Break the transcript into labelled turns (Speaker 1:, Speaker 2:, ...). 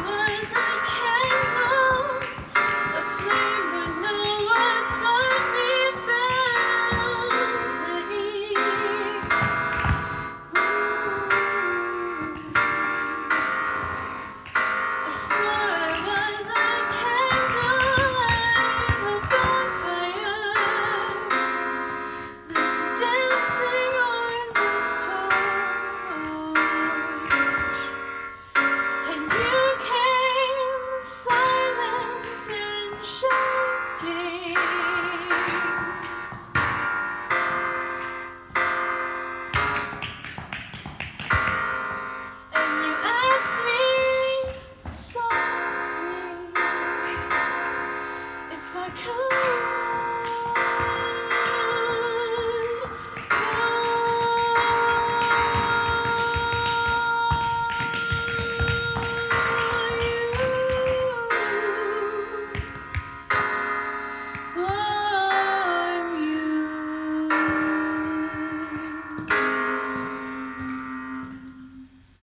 Speaker 1: was a candle, a flame, but no one but me felt the heat. I swore I was a candle, I'm a bonfire, the dancing orange of torch. And you came silent and shaking, and you asked me softly if I could.